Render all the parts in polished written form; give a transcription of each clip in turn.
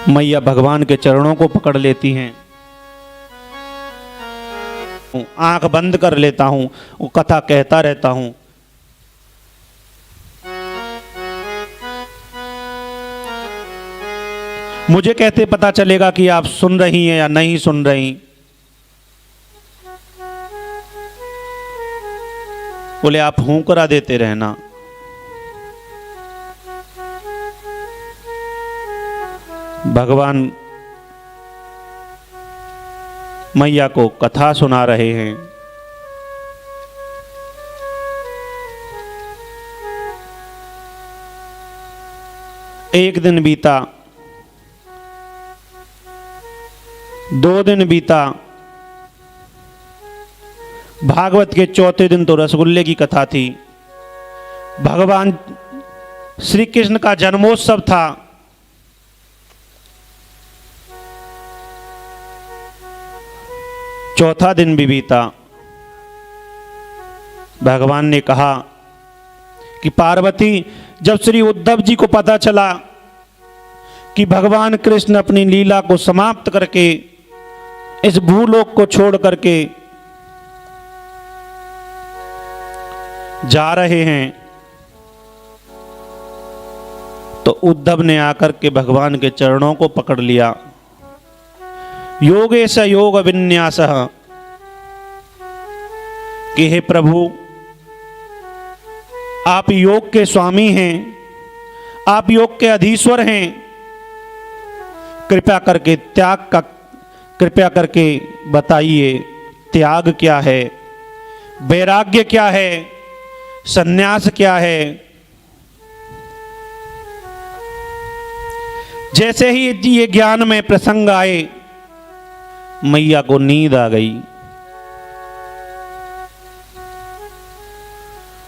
मैया भगवान के चरणों को पकड़ लेती हैं। आंख बंद कर लेता हूं, वो कथा कहता रहता हूं। मुझे कहते पता चलेगा कि आप सुन रही हैं या नहीं सुन रही। बोले आप हुंकरा देते रहना। भगवान मैया को कथा सुना रहे हैं। एक दिन बीता, 2 दिन बीता, भागवत के चौथे दिन तो रसगुल्ले की कथा थी। भगवान श्री कृष्ण का जन्मोत्सव था। चौथा दिन भी बीता। भगवान ने कहा कि पार्वती, जब श्री उद्धव जी को पता चला कि भगवान कृष्ण अपनी लीला को समाप्त करके इस भूलोक को छोड़ करके जा रहे हैं, तो उद्धव ने आकर के भगवान के चरणों को पकड़ लिया। योगेश योग विन्यासः, कि हे प्रभु, आप योग के स्वामी हैं, आप योग के अधीश्वर हैं। कृपा करके बताइए, त्याग क्या है, वैराग्य क्या है, संन्यास क्या है। जैसे ही ये ज्ञान में प्रसंग आए, मैया को नींद आ गई।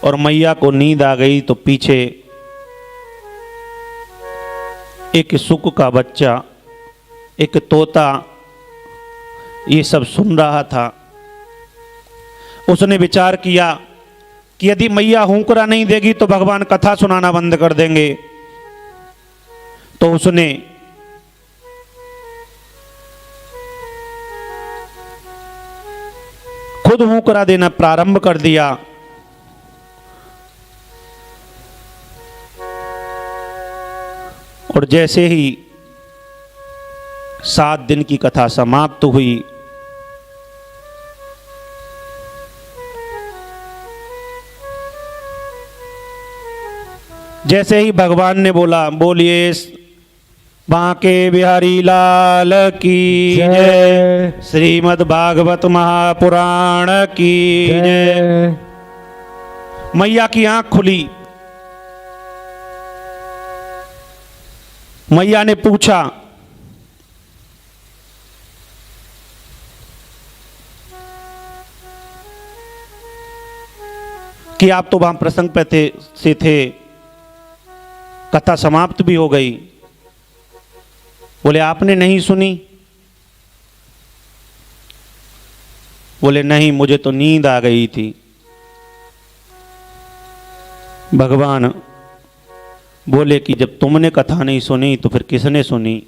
और मैया को नींद आ गई तो पीछे एक सुक का बच्चा, एक तोता, ये सब सुन रहा था। उसने विचार किया कि यदि मैया हुंकरा नहीं देगी तो भगवान कथा सुनाना बंद कर देंगे। तो उसने खुद हुंकरा देना प्रारंभ कर दिया। और जैसे ही 7 दिन की कथा समाप्त हुई, जैसे ही भगवान ने बोला, बोलिए बांके बिहारी लाल की जय, श्रीमद् भागवत महापुराण की जय, मैया की आंख खुली। मैया ने पूछा, कि आप तो वहां प्रसंग पे थे, कथा समाप्त भी हो गई। बोले आपने नहीं सुनी? बोले नहीं, मुझे तो नींद आ गई थी। भगवान बोले कि जब तुमने कथा नहीं सुनी तो फिर किसने सुनी?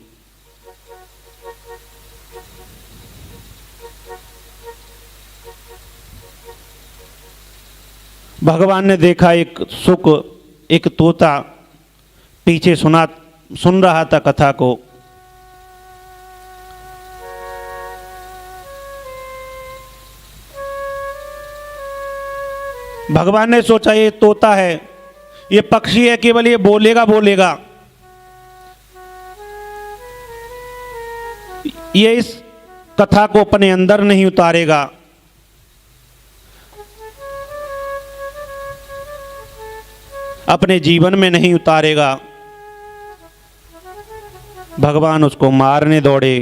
भगवान ने देखा एक सुक, एक तोता पीछे सुन रहा था कथा को। भगवान ने सोचा ये तोता है, ये पक्षी है, केवल ये बोलेगा। ये इस कथा को अपने अंदर नहीं उतारेगा। अपने जीवन में नहीं उतारेगा। भगवान उसको मारने दौड़े।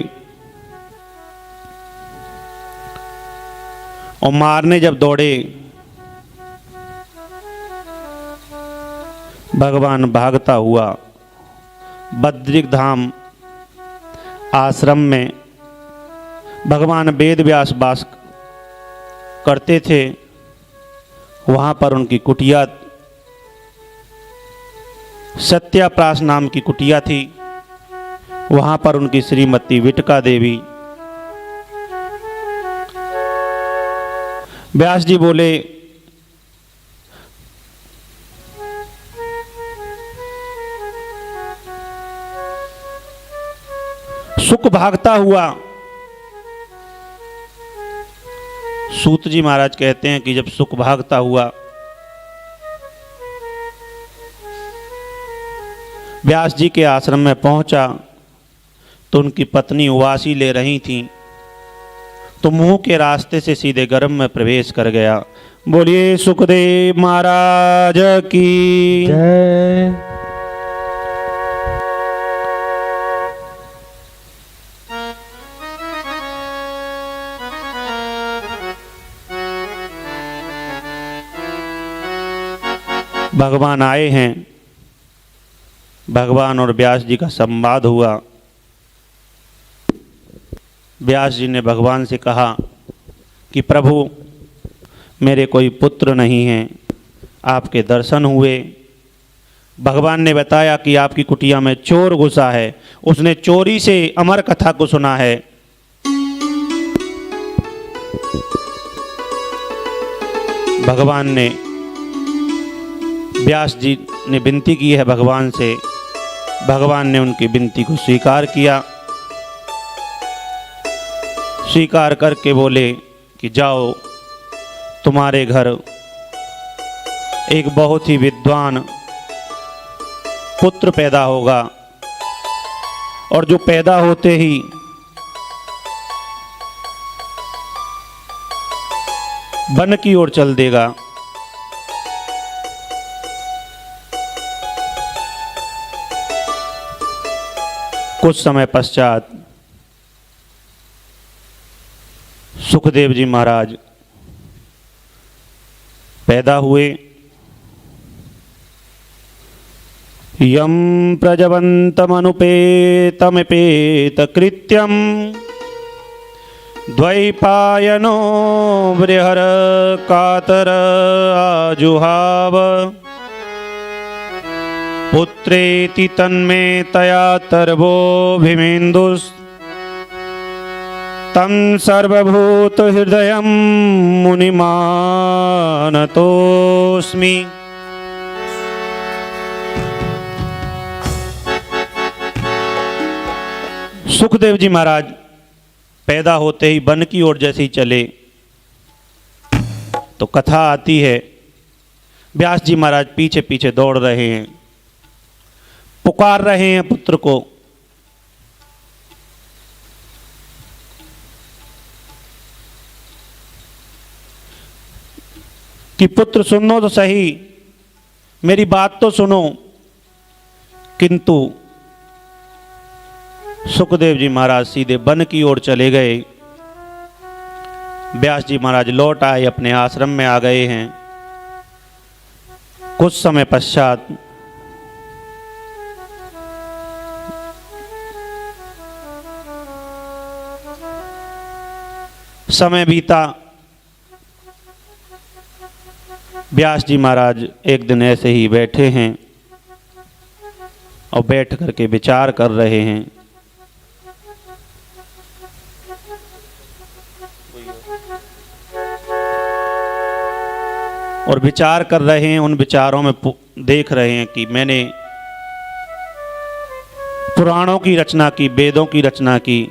और मारने जब दौड़े, भगवान भागता हुआ बद्रिक धाम आश्रम में, भगवान वेद व्यास वास करते थे, वहाँ पर उनकी कुटिया, सत्याप्रास नाम की कुटिया थी। वहां पर उनकी श्रीमती विटका देवी। व्यास जी बोले, सुख भागता हुआ। सूत जी महाराज कहते हैं कि जब सुख भागता हुआ व्यास जी के आश्रम में पहुंचा तो उनकी पत्नी उवासी ले रही थी, तो मुंह के रास्ते से सीधे गर्भ में प्रवेश कर गया। बोलिए सुखदेव महाराज की जय। भगवान आए हैं। भगवान और व्यास जी का संवाद हुआ। व्यास जी ने भगवान से कहा कि प्रभु, मेरे कोई पुत्र नहीं हैं, आपके दर्शन हुए। भगवान ने बताया कि आपकी कुटिया में चोर घुसा है, उसने चोरी से अमर कथा को सुना है। भगवान ने, व्यास जी ने विनती की है भगवान से। भगवान ने उनकी विनती को स्वीकार किया। स्वीकार करके बोले कि जाओ, तुम्हारे घर एक बहुत ही विद्वान पुत्र पैदा होगा, और जो पैदा होते ही वन की ओर चल देगा। कुछ समय पश्चात सुखदेव जी महाराज पैदा हुए। यम प्रजवन्तमनुपेतमपेत कृत्यम द्वैपायनो बृहर कातर आजुहाव पुत्रेति तन्मे तया तर्वोऽभिमेन्दुस् तं सर्वभूत हृदयं मुनिमानतोऽस्मि। सुखदेव जी महाराज पैदा होते ही वन की ओर जैसे ही चले तो कथा आती है, व्यास जी महाराज पीछे पीछे दौड़ रहे हैं, पुकार रहे हैं पुत्र को। कि पुत्र सुनो तो सही, मेरी बात तो सुनो। किंतु सुखदेव जी महाराज सीधे वन की ओर चले गए। व्यास जी महाराज लौट आए, अपने आश्रम में आ गए हैं। कुछ समय पश्चात समय बीता। व्यास जी महाराज एक दिन ऐसे ही बैठे हैं और बैठ करके विचार कर रहे हैं। और विचार कर रहे हैं, उन विचारों में देख रहे हैं कि मैंने पुराणों की रचना की, वेदों की रचना की,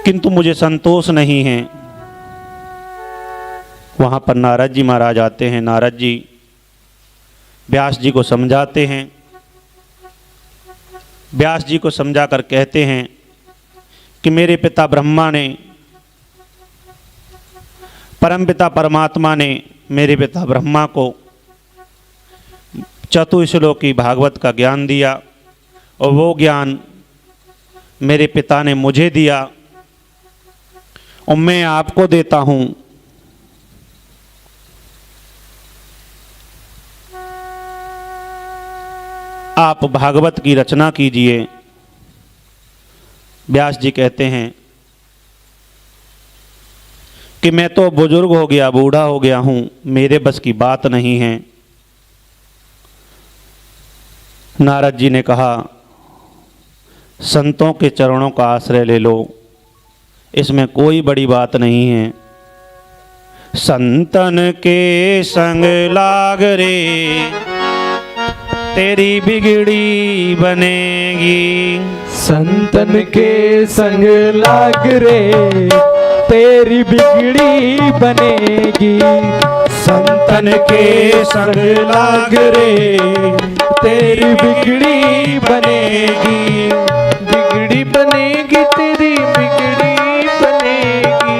किंतु मुझे संतोष नहीं है। वहाँ पर नारद जी महाराज आते हैं। नारद जी व्यास जी को समझाते हैं। व्यास जी को समझा कर कहते हैं कि मेरे पिता ब्रह्मा ने, परमपिता परमात्मा ने मेरे पिता ब्रह्मा को चतुश्लोकी भागवत का ज्ञान दिया, और वो ज्ञान मेरे पिता ने मुझे दिया और मैं आपको देता हूँ। आप भागवत की रचना कीजिए। व्यास जी कहते हैं कि मैं तो बुजुर्ग हो गया, बूढ़ा हो गया हूँ, मेरे बस की बात नहीं है। नारद जी ने कहा संतों के चरणों का आश्रय ले लो, इसमें कोई बड़ी बात नहीं है। संतन के संग लाग रे तेरी बिगड़ी बनेगी। संतन के संग लाग रे तेरी बिगड़ी बनेगी। संतन के संग लाग रे तेरी बिगड़ी बनेगी। बिगड़ी बनेगी तेरी बिगड़ी बनेगी।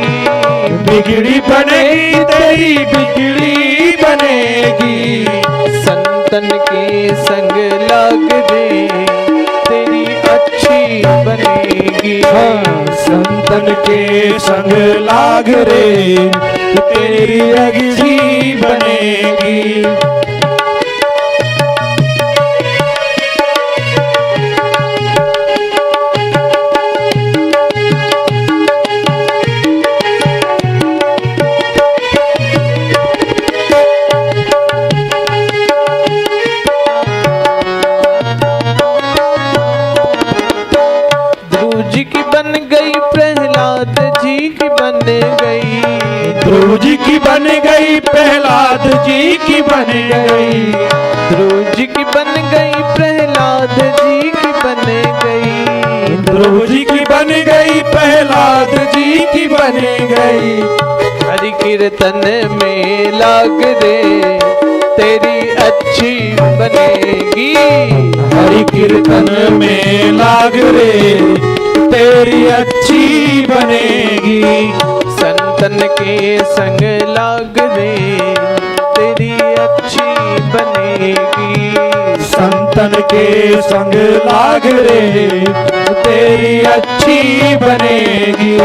बिगड़ी बनेगी तेरी बिगड़ी बनेगी। संतन के संग लाग रे तेरी अच्छी बनेगी। हाँ, संतन के संग लाग रे तेरी अच्छी बनेगी। ध्रुव जी की बन गई प्रहलाद जी की बन गई। ध्रुव जी की बन गई प्रहलाद जी की बन गई। ध्रुव जी की बन गई प्रहलाद जी की बन गई। ध्रुव जी की बन गई प्रहलाद जी की बन गई। हरि कीर्तन में लाग रे तेरी अच्छी बनेगी। हरि कीर्तन में लाग रे तेरी अच्छी बनेगी। संतन के संग लाग रे तेरी अच्छी बनेगी। संतन के संग लाग रे तेरी अच्छी बनेगी।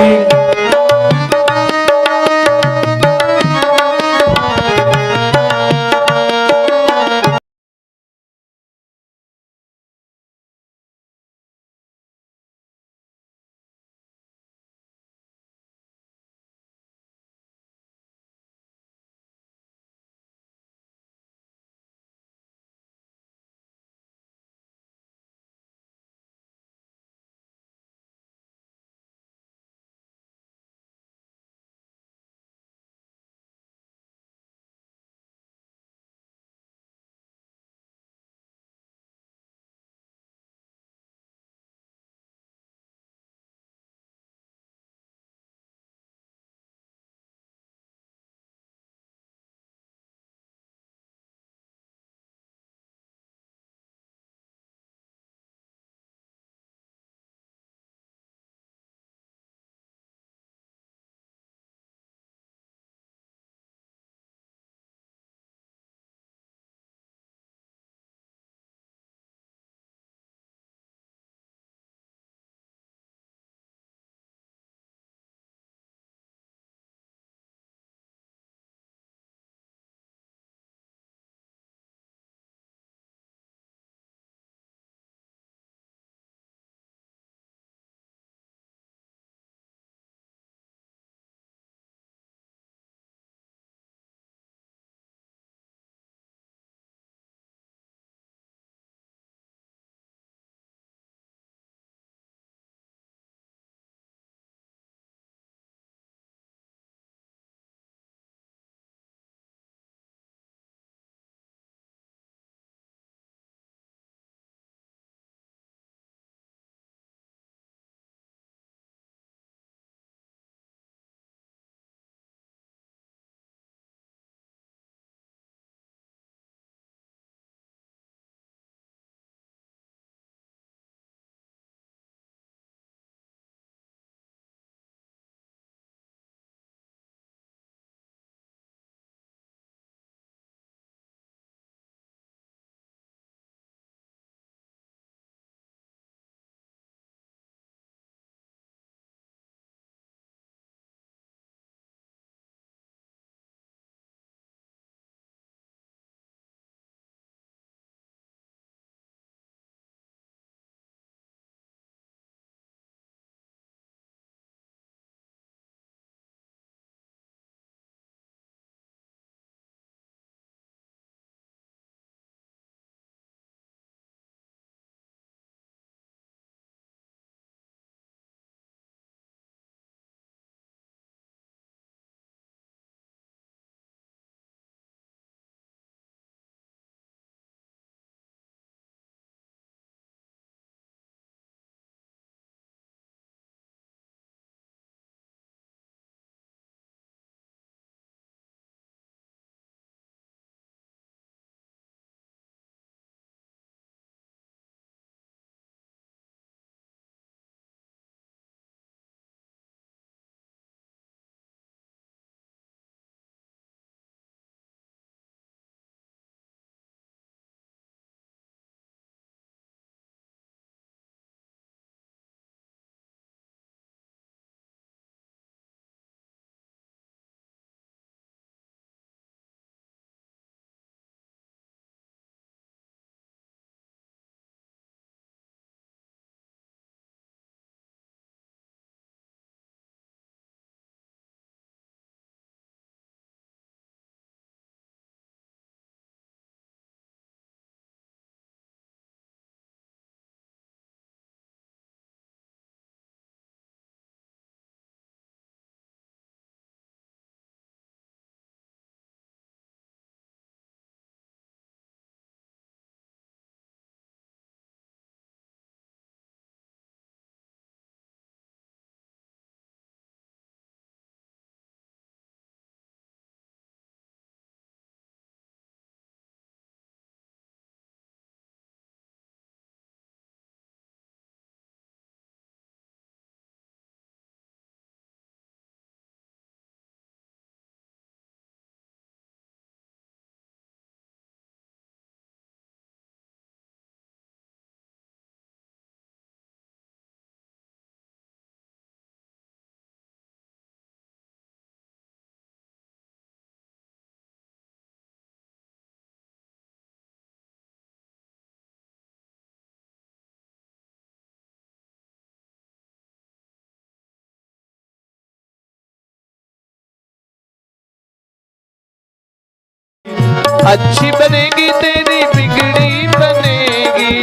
अच्छी बनेगी तेरी बिगड़ी बनेगी,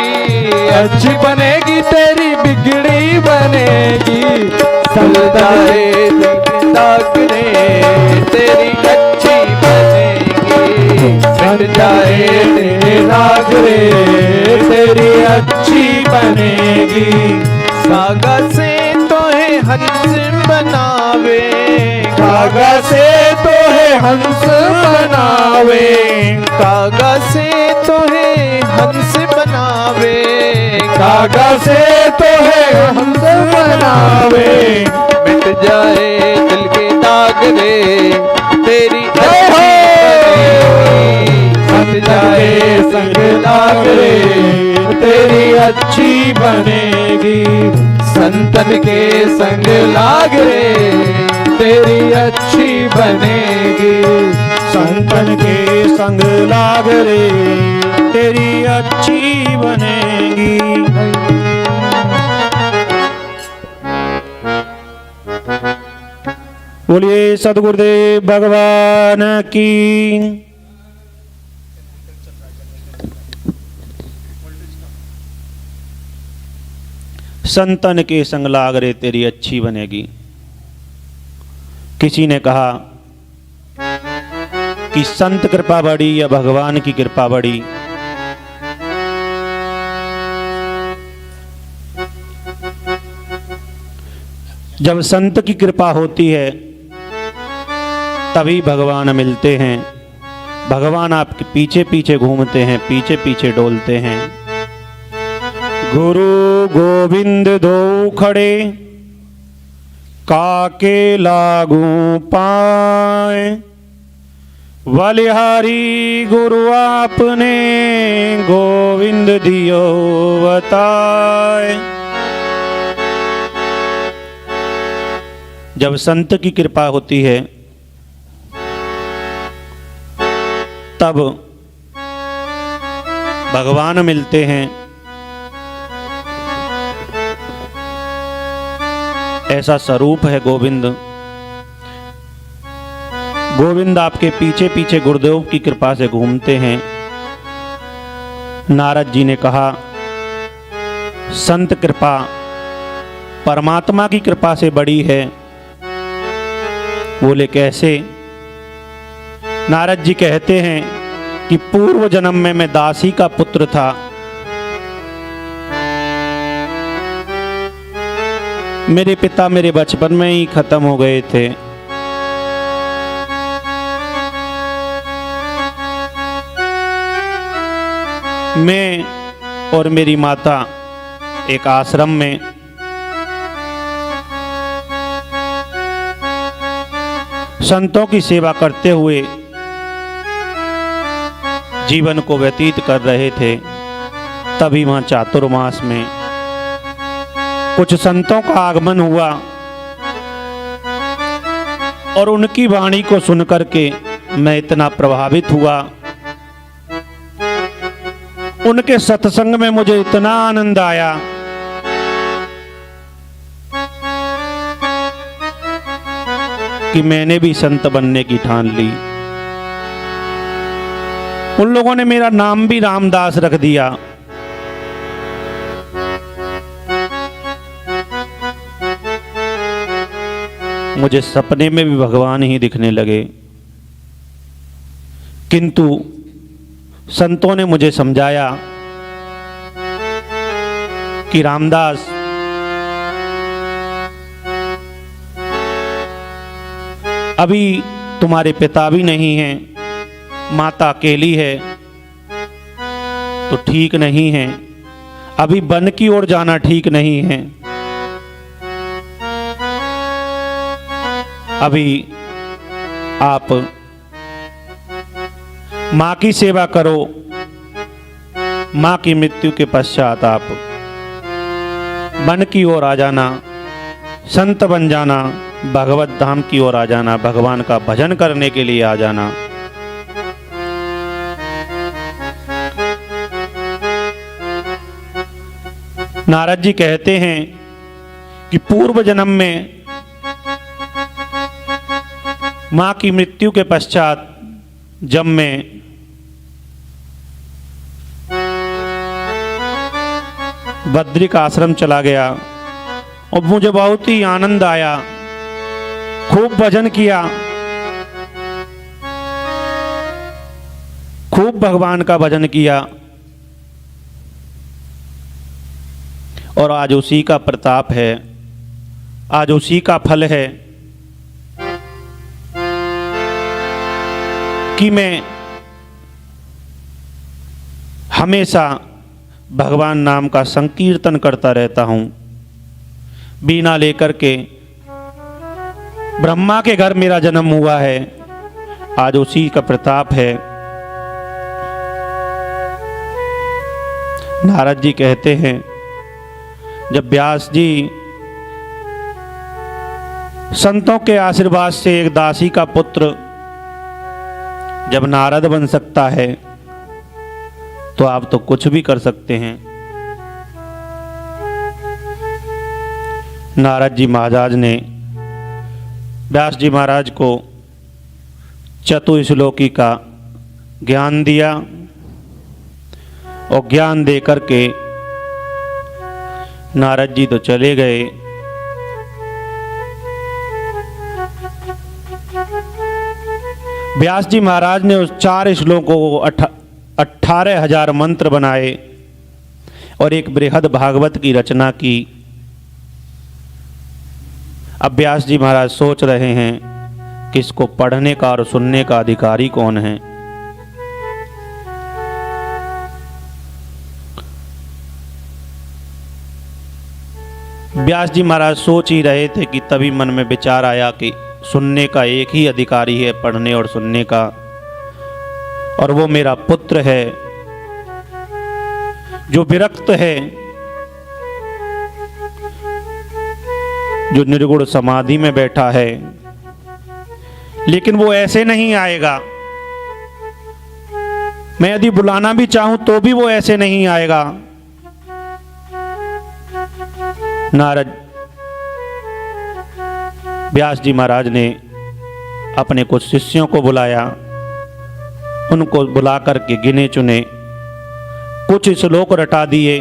अच्छी बनेगी तेरी बिगड़ी बनेगी। चल जाए दिल के दाग रे तेरी अच्छी बनेगी, मिट जाए दिल के दाग रे तेरी अच्छी बनेगी। कागा से तोहे हंस बनावे, कागा से तो है हंस बनावे, कागा से तोहे हंस बनावे, कागा से तो है हंस बनावे। मिट जाए दिल के दाग रे तेरी अच्छी बनेगी, मिट जाए संग लाग रे तेरी अच्छी बनेगी। संतन के संग लाग रे तेरी अच्छी बनेगी। संतन के संग लाग रे तेरी अच्छी बनेगी। बोलिए सदगुरुदेव भगवान की। संतन के संग लाग रे तेरी अच्छी बनेगी। किसी ने कहा कि संत कृपा बड़ी या भगवान की कृपा बड़ी। जब संत की कृपा होती है तभी भगवान मिलते हैं। भगवान आपके पीछे पीछे घूमते हैं, पीछे पीछे डोलते हैं। गुरु गोविंद दो खड़े काके लागू पाए, बलिहारी गुरु आपने गोविंद दियो बताए। जब संत की कृपा होती है तब भगवान मिलते हैं। ऐसा स्वरूप है गोविंद। गोविंद आपके पीछे पीछे गुरुदेव की कृपा से घूमते हैं। नारद जी ने कहा संत कृपा परमात्मा की कृपा से बड़ी है। बोले कैसे? नारद जी कहते हैं कि पूर्व जन्म में मैं दासी का पुत्र था। मेरे पिता मेरे बचपन में ही खत्म हो गए थे। मैं और मेरी माता एक आश्रम में संतों की सेवा करते हुए जीवन को व्यतीत कर रहे थे। तभी वहां चातुर्मास में कुछ संतों का आगमन हुआ और उनकी वाणी को सुनकर के मैं इतना प्रभावित हुआ। उनके सत्संग में मुझे इतना आनंद आया कि मैंने भी संत बनने की ठान ली। उन लोगों ने मेरा नाम भी रामदास रख दिया। मुझे सपने में भी भगवान ही दिखने लगे। किंतु संतों ने मुझे समझाया कि रामदास, अभी तुम्हारे पिता भी नहीं हैं, माता अकेली है, तो ठीक नहीं है। अभी वन की ओर जाना ठीक नहीं है। अभी आप माँ की सेवा करो। माँ की मृत्यु के पश्चात आप वन की ओर आ जाना, संत बन जाना, भगवत धाम की ओर आ जाना, भगवान का भजन करने के लिए आ जाना। नारद जी कहते हैं कि पूर्व जन्म में माँ की मृत्यु के पश्चात जब मैं बद्रिक आश्रम चला गया और मुझे बहुत ही आनंद आया। खूब भजन किया, खूब भगवान का भजन किया और आज उसी का प्रताप है, आज उसी का फल है कि मैं हमेशा भगवान नाम का संकीर्तन करता रहता हूँ। बीना लेकर के ब्रह्मा के घर मेरा जन्म हुआ है, आज उसी का प्रताप है। नारद जी कहते हैं, जब व्यास जी संतों के आशीर्वाद से एक दासी का पुत्र जब नारद बन सकता है तो आप तो कुछ भी कर सकते हैं। नारद जी महाराज ने व्यास जी महाराज को चतुश्लोकी का ज्ञान दिया और ज्ञान दे करके नारद जी तो चले गए। व्यास जी महाराज ने उस 4 श्लोकों को 18,000 मंत्र बनाए और एक बृहद भागवत की रचना की। अब व्यास जी महाराज सोच रहे हैं कि इसको पढ़ने का और सुनने का अधिकारी कौन है। व्यास जी महाराज सोच ही रहे थे कि तभी मन में विचार आया कि सुनने का एक ही अधिकारी है, पढ़ने और सुनने का, और वो मेरा पुत्र है जो विरक्त है, जो निर्गुण समाधि में बैठा है। लेकिन वो ऐसे नहीं आएगा, मैं यदि बुलाना भी चाहूं तो भी वो ऐसे नहीं आएगा। नारद व्यास जी महाराज ने अपने कुछ शिष्यों को बुलाया, उनको बुला करके गिने चुने कुछ श्लोक रटा दिए।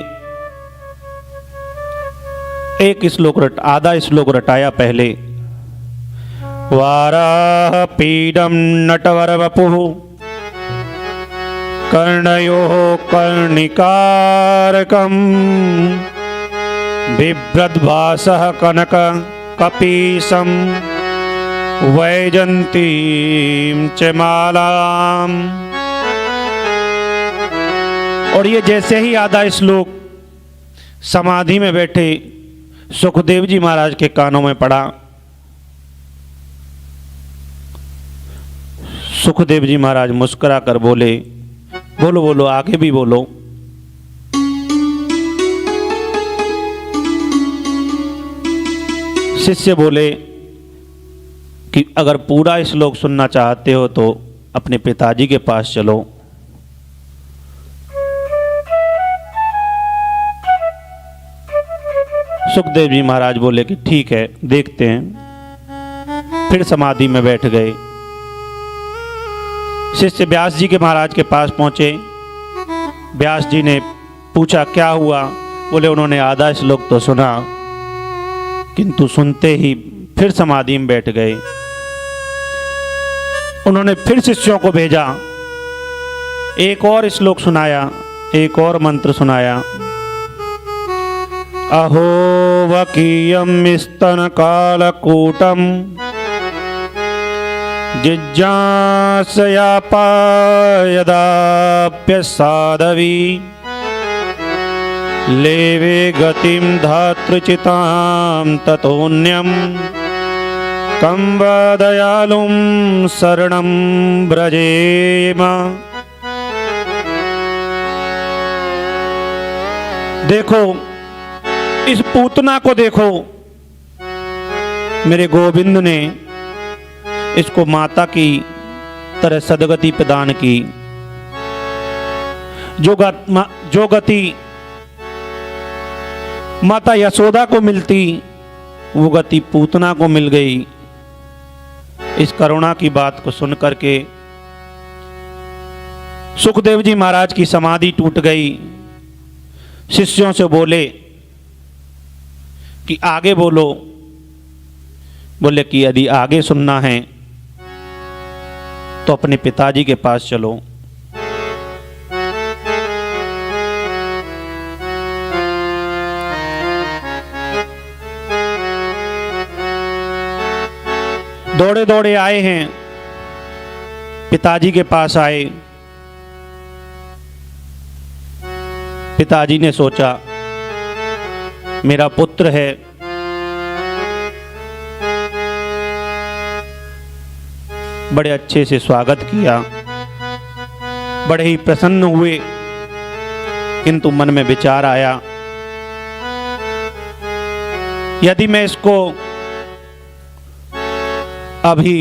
एक श्लोक आधा श्लोक रटाया पहले। वाराह पीडम नटवर वपुः कर्णयोः कर्णिकारकम् बिभ्रद्भासः कनक कपीसम वैजंतीम च मालाम। और ये जैसे ही आधा श्लोक समाधि में बैठे सुखदेव जी महाराज के कानों में पड़ा, सुखदेव जी महाराज मुस्कुरा कर बोले, बोलो बोलो आगे भी बोलो। शिष्य बोले कि अगर पूरा श्लोक सुनना चाहते हो तो अपने पिताजी के पास चलो। सुखदेव जी महाराज बोले कि ठीक है, देखते हैं। फिर समाधि में बैठ गए। शिष्य व्यास जी के महाराज के पास पहुंचे। व्यास जी ने पूछा क्या हुआ? बोले उन्होंने आधा श्लोक तो सुना, किंतु सुनते ही फिर समाधि में बैठ गए। उन्होंने फिर शिष्यों को भेजा, एक और श्लोक सुनाया, एक और मंत्र सुनाया। अहो वकीयम स्तन कालकूटम जिज्ञासया पायदाप्य साधवी लेवे गतिम धातृचितां ततोन्यम कं वा दयालुं शरणं व्रजेम। देखो इस पूतना को देखो, मेरे गोविंद ने इसको माता की तरह सदगति प्रदान की। जो गति माता यशोदा को मिलती वो गति पूतना को मिल गई। इस करुणा की बात को सुन करके सुखदेव जी महाराज की समाधि टूट गई। शिष्यों से बोले कि आगे बोलो। बोले कि यदि आगे सुनना है तो अपने पिताजी के पास चलो। दौड़े दौड़े आए हैं, पिताजी के पास आए। पिताजी ने सोचा मेरा पुत्र है, बड़े अच्छे से स्वागत किया, बड़े ही प्रसन्न हुए। किंतु मन में विचार आया, यदि मैं इसको अभी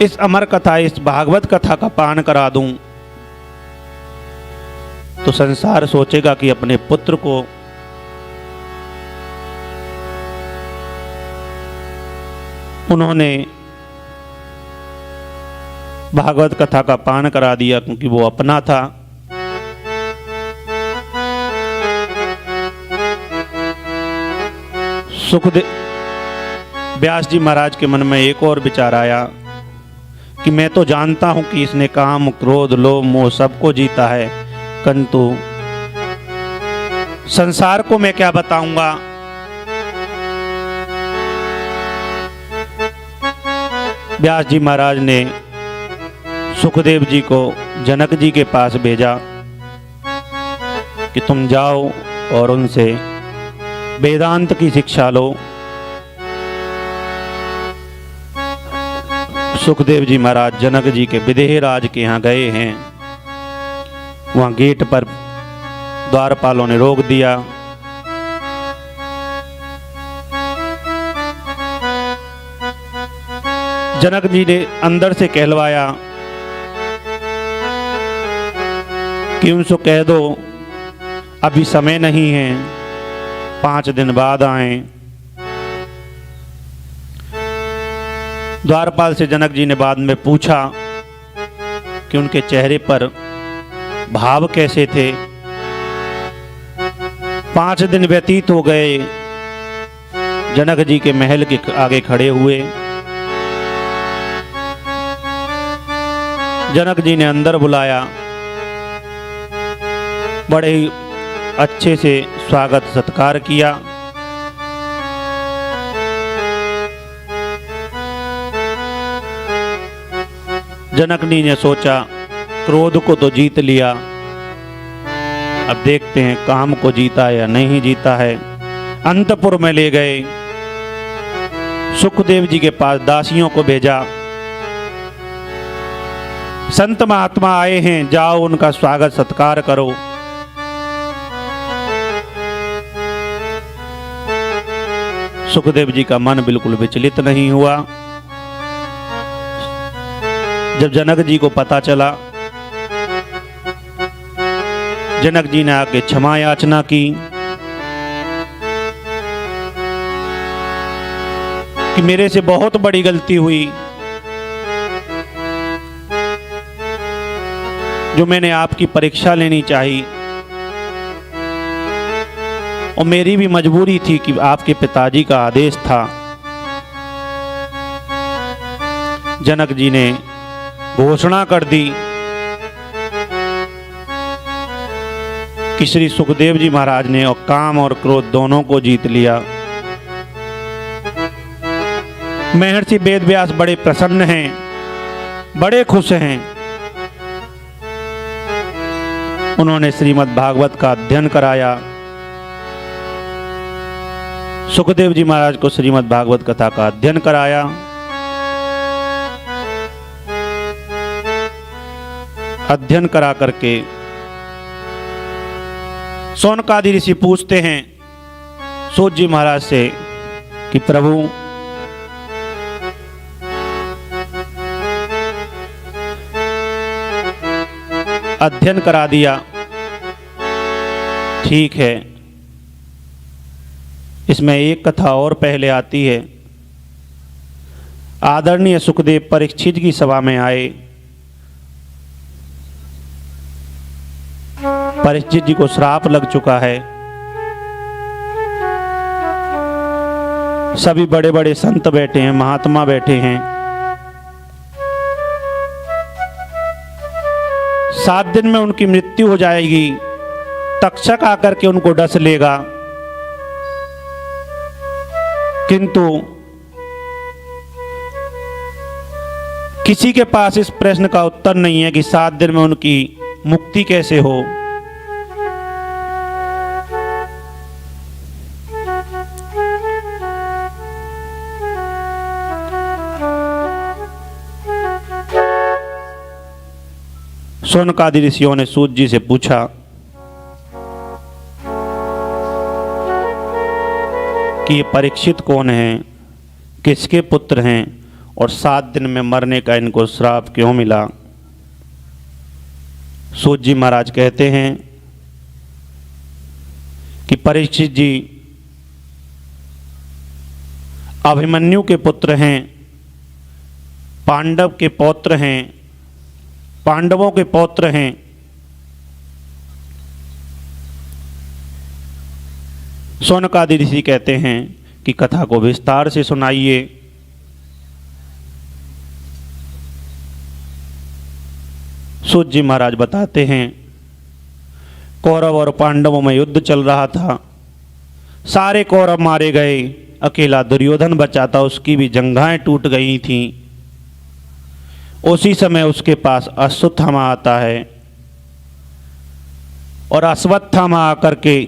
इस अमर कथा, इस भागवत कथा का पान करा दूं तो संसार सोचेगा कि अपने पुत्र को उन्होंने भागवत कथा का पान करा दिया क्योंकि वो अपना था। सुखदेव व्यास जी महाराज के मन में एक और विचार आया कि मैं तो जानता हूं कि इसने काम, क्रोध, लोभ, मोह सबको जीता है, किंतु संसार को मैं क्या बताऊंगा। व्यास जी महाराज ने सुखदेव जी को जनक जी के पास भेजा कि तुम जाओ और उनसे वेदांत की शिक्षा लो। सुखदेव जी महाराज जनक जी के विदेह राज के यहाँ गए हैं। वहां गेट पर द्वारपालों ने रोक दिया। जनक जी ने अंदर से कहलवाया कि उनसे कह दो अभी समय नहीं है, 5 दिन बाद आए। द्वारपाल से जनक जी ने बाद में पूछा कि उनके चेहरे पर भाव कैसे थे। 5 दिन व्यतीत हो गए। जनक जी के महल के आगे खड़े हुए। जनक जी ने अंदर बुलाया, बड़े ही अच्छे से स्वागत सत्कार किया। जनक जी ने सोचा क्रोध को तो जीत लिया, अब देखते हैं काम को जीता या नहीं जीता है। अंतपुर में ले गए। सुखदेव जी के पास दासियों को भेजा, संत महात्मा आए हैं, जाओ उनका स्वागत सत्कार करो। सुखदेव जी का मन बिल्कुल विचलित नहीं हुआ। जब जनक जी को पता चला, जनक जी ने आके क्षमा याचना की कि मेरे से बहुत बड़ी गलती हुई, जो मैंने आपकी परीक्षा लेनी चाहिए, और मेरी भी मजबूरी थी कि आपके पिताजी का आदेश था। जनक जी ने घोषणा कर दी कि श्री सुखदेव जी महाराज ने और काम और क्रोध दोनों को जीत लिया। महर्षि वेदव्यास बड़े प्रसन्न हैं, बड़े खुश हैं। उन्होंने श्रीमद् भागवत का अध्ययन कराया। सुखदेव जी महाराज को श्रीमद् भागवत कथा का अध्ययन कराया। अध्ययन करा करके शौनकादि ऋषि पूछते हैं सूत जी महाराज से कि प्रभु अध्ययन करा दिया, ठीक है, इसमें एक कथा और पहले आती है। आदरणीय सुखदेव परीक्षित की सभा में आए। परीक्षित जी को श्राप लग चुका है। सभी बड़े बड़े संत बैठे हैं, महात्मा बैठे हैं। 7 दिन में उनकी मृत्यु हो जाएगी। तक्षक आकर के उनको डस लेगा, किंतु किसी के पास इस प्रश्न का उत्तर नहीं है कि 7 दिन में उनकी मुक्ति कैसे हो। शौनकादि ऋषियों ने सूत जी से पूछा कि ये परीक्षित कौन है, किसके पुत्र हैं और 7 दिन में मरने का इनको श्राप क्यों मिला। सूत जी महाराज कहते हैं कि परीक्षित जी अभिमन्यु के पुत्र हैं, पांडव के पौत्र हैं, पांडवों के पौत्र हैं। शौनकादि ऋषि कहते हैं कि कथा को विस्तार से सुनाइए। सूत जी महाराज बताते हैं, कौरव और पांडवों में युद्ध चल रहा था। सारे कौरव मारे गए, अकेला दुर्योधन बचा था, उसकी भी जंघाएं टूट गई थीं। उसी समय उसके पास अश्वत्थामा आता है और अश्वत्थामा आकर के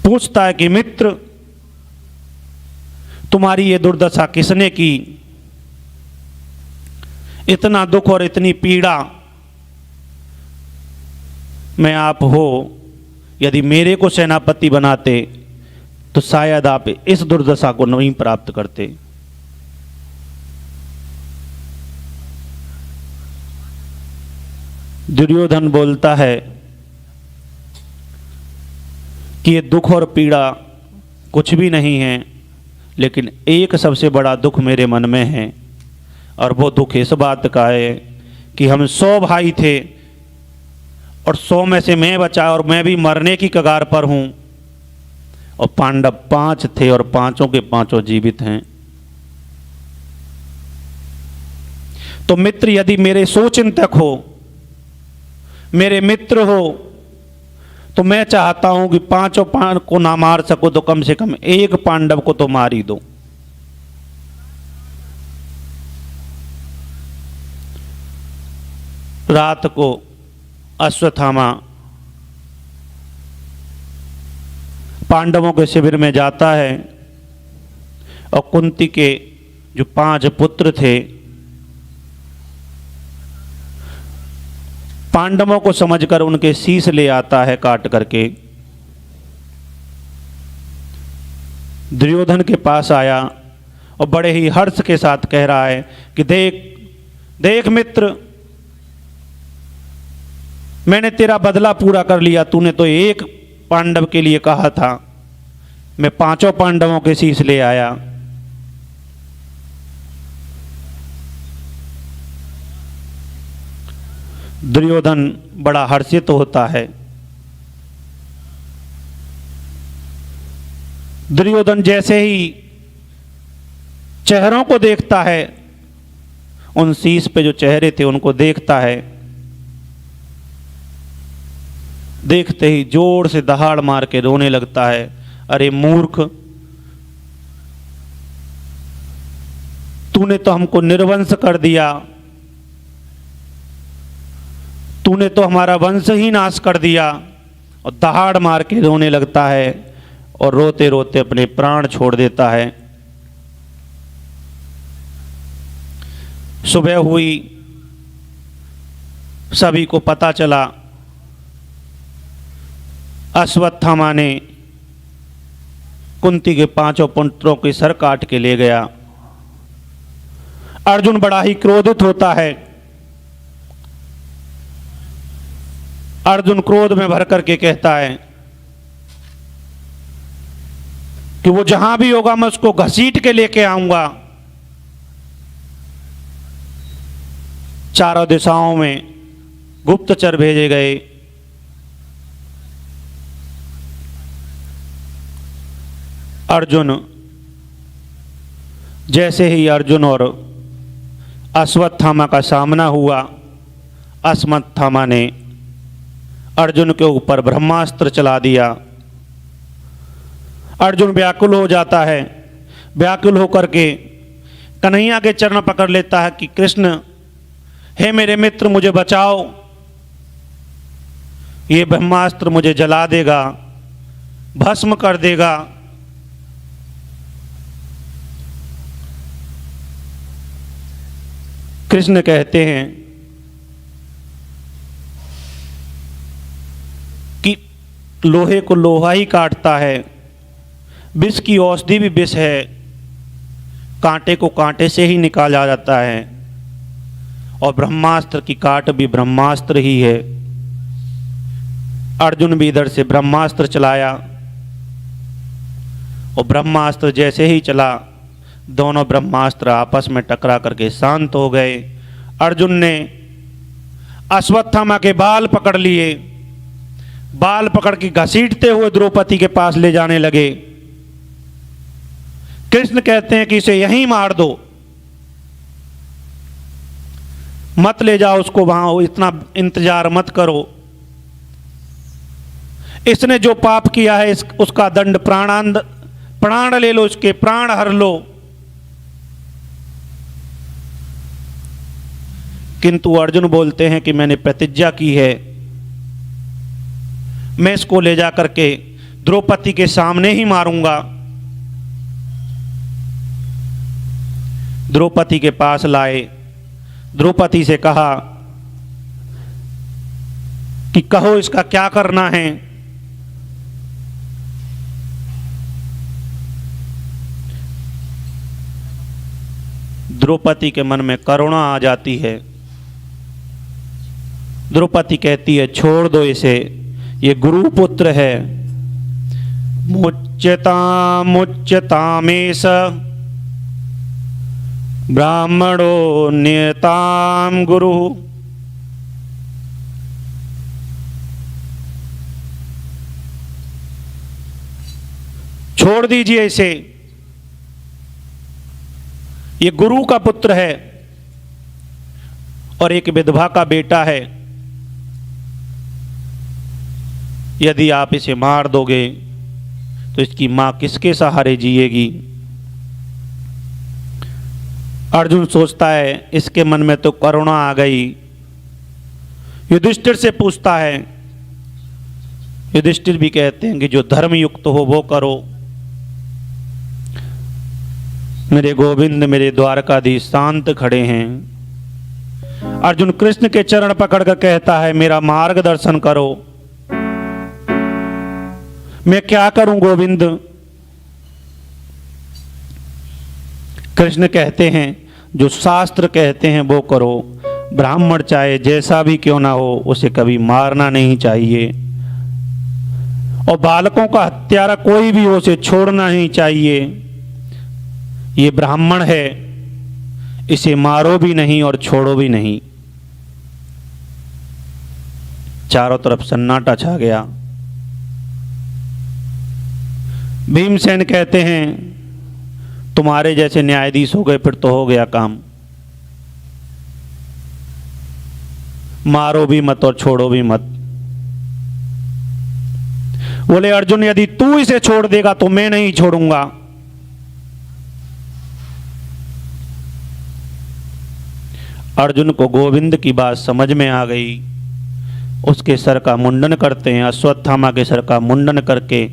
पूछता है कि मित्र, तुम्हारी ये दुर्दशा किसने की? इतना दुख और इतनी पीड़ा में आप हो, यदि मेरे को सेनापति बनाते तो शायद आप इस दुर्दशा को नहीं प्राप्त करते। दुर्योधन बोलता है कि ये दुख और पीड़ा कुछ भी नहीं है, लेकिन एक सबसे बड़ा दुख मेरे मन में है, और वो दुख इस बात का है कि हम 100 भाई थे और 100 में से मैं बचा और मैं भी मरने की कगार पर हूं, और पांडव 5 थे और 5 के 5 जीवित हैं। तो मित्र, यदि मेरे सोचिंतक हो, मेरे मित्र हो, तो मैं चाहता हूं कि 5 को ना मार सको तो कम से कम 1 पांडव को तो मार ही दो। रात को अश्वत्थामा पांडवों के शिविर में जाता है और कुंती के जो 5 पुत्र थे, पांडवों को समझकर उनके शीश ले आता है काट करके। दुर्योधन के पास आया और बड़े ही हर्ष के साथ कह रहा है कि देख देख मित्र, मैंने तेरा बदला पूरा कर लिया। तूने तो 1 पांडव के लिए कहा था, मैं 5 पांडवों के शीश ले आया। दुर्योधन बड़ा हर्षित होता है। दुर्योधन जैसे ही चेहरों को देखता है, उन शीश पे जो चेहरे थे उनको देखता है, देखते ही जोर से दहाड़ मार के रोने लगता है। अरे मूर्ख, तूने तो हमको निर्वंश कर दिया, तूने तो हमारा वंश ही नाश कर दिया। और दहाड़ मार के रोने लगता है और रोते रोते अपने प्राण छोड़ देता है। सुबह हुई, सभी को पता चला। अश्वत्थामा ने कुंती के 5 पुत्रों के सर काट के ले गया। अर्जुन बड़ा ही क्रोधित होता है। अर्जुन क्रोध में भर करके कहता है कि वो जहां भी होगा मैं उसको घसीट के लेके आऊंगा। चारों दिशाओं में गुप्तचर भेजे गए। अर्जुन, जैसे ही अर्जुन और अश्वत्थामा का सामना हुआ, अश्वत्थामा ने अर्जुन के ऊपर ब्रह्मास्त्र चला दिया। अर्जुन व्याकुल हो जाता है। व्याकुल होकर के कन्हैया के चरण पकड़ लेता है कि कृष्ण, हे मेरे मित्र, मुझे बचाओ, ये ब्रह्मास्त्र मुझे जला देगा, भस्म कर देगा। कृष्ण कहते हैं कि लोहे को लोहा ही काटता है, विष की औषधि भी विष है, कांटे को कांटे से ही निकाला जाता है, और ब्रह्मास्त्र की काट भी ब्रह्मास्त्र ही है। अर्जुन भी इधर से ब्रह्मास्त्र चलाया, और ब्रह्मास्त्र जैसे ही चला, दोनों ब्रह्मास्त्र आपस में टकरा करके शांत हो गए। अर्जुन ने अश्वत्थामा के बाल पकड़ लिए, बाल पकड़ के घसीटते हुए द्रौपदी के पास ले जाने लगे। कृष्ण कहते हैं कि इसे यहीं मार दो, मत ले जाओ उसको वहां, इतना इंतजार मत करो। इसने जो पाप किया है उसका दंड प्राण ले लो, इसके प्राण हर लो। किंतु अर्जुन बोलते हैं कि मैंने प्रतिज्ञा की है, मैं इसको ले जाकर के द्रौपदी के सामने ही मारूंगा। द्रौपदी के पास लाए, द्रौपदी से कहा कि कहो इसका क्या करना है। द्रौपदी के मन में करुणा आ जाती है। द्रौपदी कहती है, छोड़ दो इसे, ये गुरुपुत्र है। मुच्यतामेष ब्राह्मणो नियताम गुरु। छोड़ दीजिए इसे, ये गुरु का पुत्र है और एक विधवा का बेटा है। यदि आप इसे मार दोगे तो इसकी मां किसके सहारे जिएगी। अर्जुन सोचता है इसके मन में तो करुणा आ गई। युधिष्ठिर से पूछता है, युधिष्ठिर भी कहते हैं कि जो धर्म युक्त हो वो करो। मेरे गोविंद, मेरे द्वारकाधीश शांत खड़े हैं। अर्जुन कृष्ण के चरण पकड़कर कहता है, मेरा मार्गदर्शन करो, मैं क्या करूं गोविंद। कृष्ण कहते हैं, जो शास्त्र कहते हैं वो करो। ब्राह्मण चाहे जैसा भी क्यों ना हो, उसे कभी मारना नहीं चाहिए, और बालकों का हत्यारा कोई भी हो, उसे छोड़ना नहीं चाहिए। ये ब्राह्मण है, इसे मारो भी नहीं और छोड़ो भी नहीं। चारों तरफ सन्नाटा छा गया। भीमसेन कहते हैं, तुम्हारे जैसे न्यायाधीश हो गए फिर तो हो गया काम। मारो भी मत और छोड़ो भी मत। बोले अर्जुन, यदि तू इसे छोड़ देगा तो मैं नहीं छोड़ूंगा। अर्जुन को गोविंद की बात समझ में आ गई। उसके सर का मुंडन करते हैं, अश्वत्थामा के सर का मुंडन करके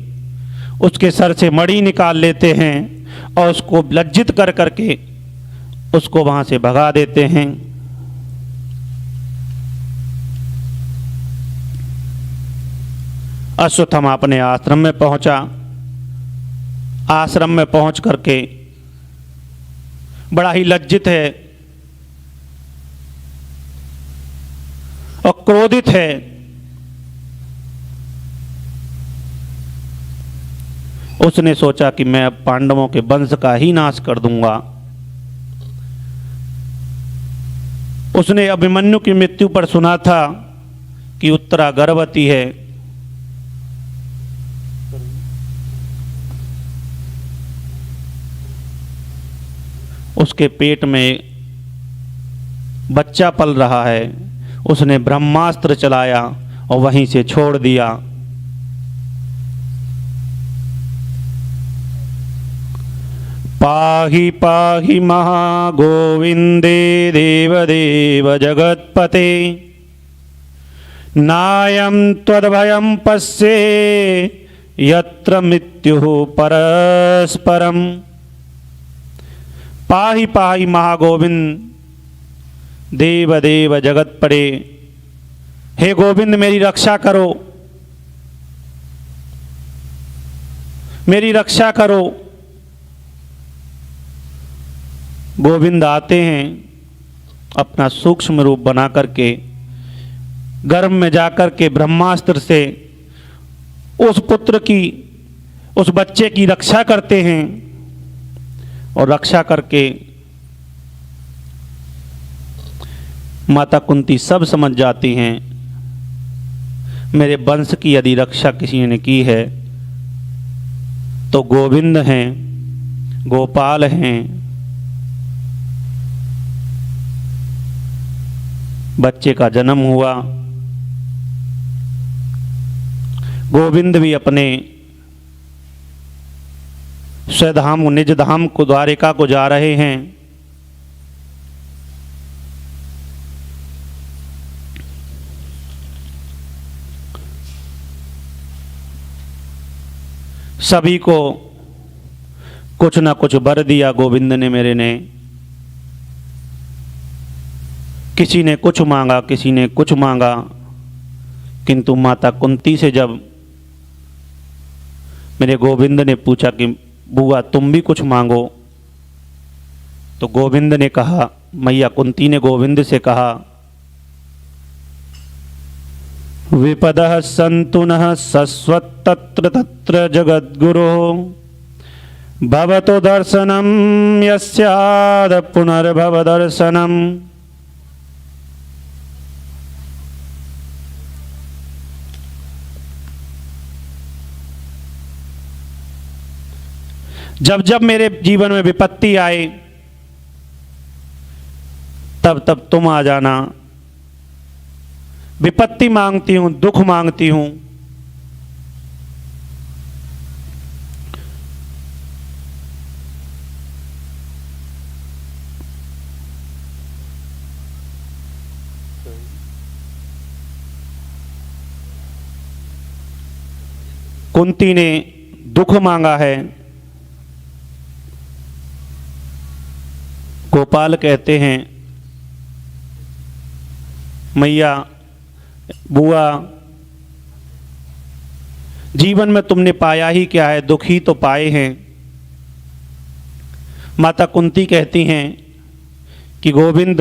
उसके सर से मणि निकाल लेते हैं और उसको लज्जित कर करके उसको वहां से भगा देते हैं। अश्वत्थामा अपने आश्रम में पहुंचा। आश्रम में पहुंच करके बड़ा ही लज्जित है और क्रोधित है। उसने सोचा कि मैं अब पांडवों के वंश का ही नाश कर दूंगा। उसने अभिमन्यु की मृत्यु पर सुना था कि उत्तरा गर्भवती है। उसके पेट में बच्चा पल रहा है। उसने ब्रह्मास्त्र चलाया और वहीं से छोड़ दिया। पाहि पाहि महागोविंदे देवदेव जगत्पते नायं त्वद्भयं पश्ये यत्र मृत्युः परस्परम्। पाहि पाहि महागोविंद देवदेव जगत्पते, हे गोविंद मेरी रक्षा करो, मेरी रक्षा करो। गोविंद आते हैं अपना सूक्ष्म रूप बना करके, गर्भ में जाकर के ब्रह्मास्त्र से उस पुत्र की, उस बच्चे की रक्षा करते हैं और रक्षा करके माता कुंती सब समझ जाती हैं। मेरे वंश की यदि रक्षा किसी ने की है तो गोविंद हैं, गोपाल हैं। बच्चे का जन्म हुआ। गोविंद भी अपने स्वधाम निज धाम को द्वारिका को जा रहे हैं। सभी को कुछ ना कुछ वर दिया गोविंद ने, मेरे ने। किसी ने कुछ मांगा, किसी ने कुछ मांगा, किंतु माता कुंती से जब मेरे गोविंद ने पूछा कि बुआ तुम भी कुछ मांगो, तो गोविंद ने कहा, मैया कुंती ने गोविंद से कहा, विपदः सन्तु नः सस्वत्तत्र तत्र जगद्गुरो भवतो दर्शनं यस्याद पुनर्भव दर्शनम। जब जब मेरे जीवन में विपत्ति आए तब तब तुम आ जाना। विपत्ति मांगती हूं, दुख मांगती हूं। कुंती ने दुख मांगा है। गोपाल कहते हैं, मैया बुआ जीवन में तुमने पाया ही क्या है, दुख ही तो पाए हैं। माता कुंती कहती हैं कि गोविंद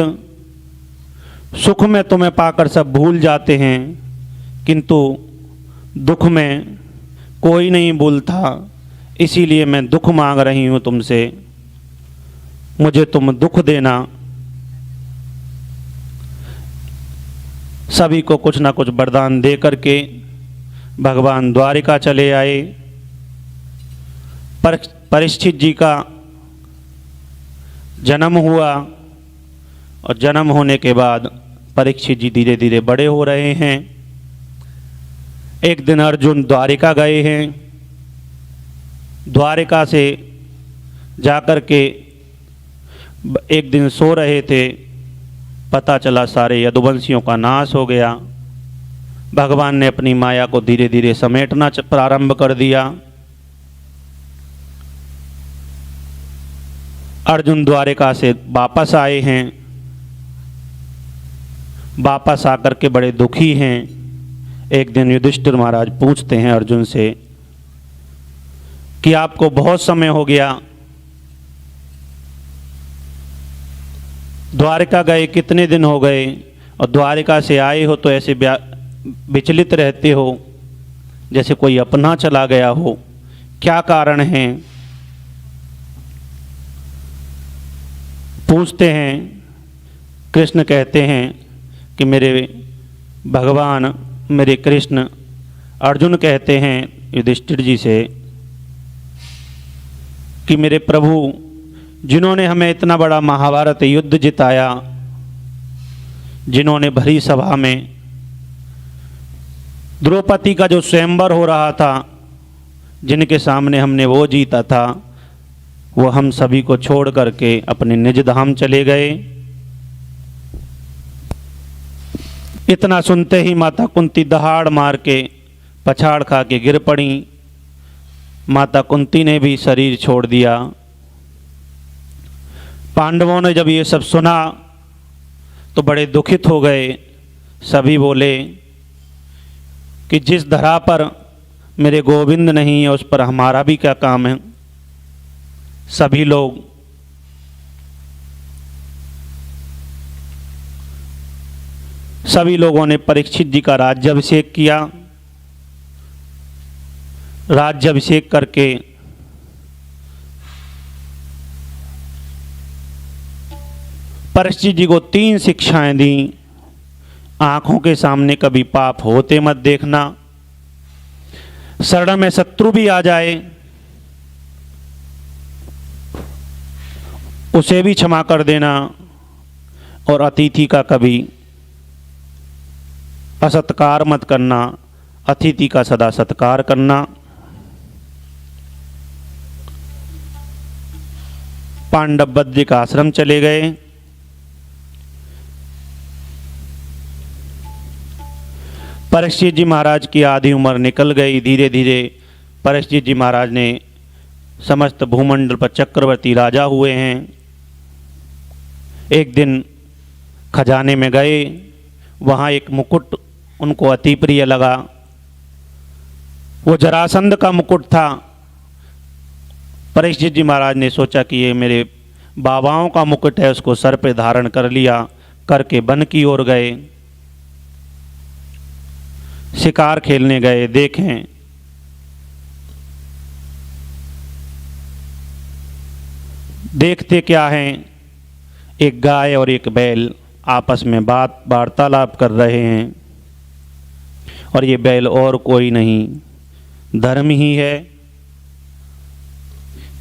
सुख में तुम्हें पाकर सब भूल जाते हैं, किंतु दुख में कोई नहीं भूलता, इसीलिए मैं दुख मांग रही हूँ तुमसे। मुझे तुम दुख देना। सभी को कुछ ना कुछ वरदान दे करके भगवान द्वारिका चले आए। परीक्षित जी का जन्म हुआ और जन्म होने के बाद परीक्षित जी धीरे धीरे बड़े हो रहे हैं। एक दिन अर्जुन द्वारिका गए हैं। द्वारिका से जाकर के एक दिन सो रहे थे, पता चला सारे यदुवंशियों का नाश हो गया। भगवान ने अपनी माया को धीरे धीरे समेटना प्रारंभ कर दिया। अर्जुन द्वारिका से वापस आए हैं। वापस आकर के बड़े दुखी हैं। एक दिन युधिष्ठिर महाराज पूछते हैं अर्जुन से कि आपको बहुत समय हो गया, द्वारिका गए कितने दिन हो गए, और द्वारिका से आए हो तो ऐसे विचलित रहते हो जैसे कोई अपना चला गया हो, क्या कारण है? पूछते हैं कृष्ण कहते हैं कि मेरे भगवान, मेरे कृष्ण। अर्जुन कहते हैं युधिष्ठिर जी से कि मेरे प्रभु, जिन्होंने हमें इतना बड़ा महाभारत युद्ध जिताया, जिन्होंने भरी सभा में द्रौपदी का जो स्वयंवर हो रहा था, जिनके सामने हमने वो जीता था, वो हम सभी को छोड़ करके अपने निज धाम चले गए। इतना सुनते ही माता कुंती दहाड़ मार के पछाड़ खा के गिर पड़ी। माता कुंती ने भी शरीर छोड़ दिया। पांडवों ने जब ये सब सुना तो बड़े दुखित हो गए। सभी बोले कि जिस धरा पर मेरे गोविंद नहीं है उस पर हमारा भी क्या काम है। सभी लोगों ने परीक्षित जी का राज्याभिषेक किया। राज्याभिषेक करके परीक्षित जी को 3 शिक्षाएं दी। आंखों के सामने कभी पाप होते मत देखना, शरण में शत्रु भी आ जाए उसे भी क्षमा कर देना, और अतिथि का कभी असत्कार मत करना, अतिथि का सदा सत्कार करना। पांडव बद्री का आश्रम चले गए। परीक्षित जी महाराज की आधी उम्र निकल गई। धीरे धीरे परीक्षित जी महाराज ने समस्त भूमंडल पर चक्रवर्ती राजा हुए हैं। एक दिन खजाने में गए, वहाँ एक मुकुट उनको अति प्रिय लगा। वो जरासंध का मुकुट था। परीक्षित जी महाराज ने सोचा कि ये मेरे बाबाओं का मुकुट है, उसको सर पे धारण कर लिया। करके वन की ओर गए, शिकार खेलने गए। देखें देखते क्या हैं, एक गाय और एक बैल आपस में वार्तालाप कर रहे हैं। और ये बैल और कोई नहीं, धर्म ही है।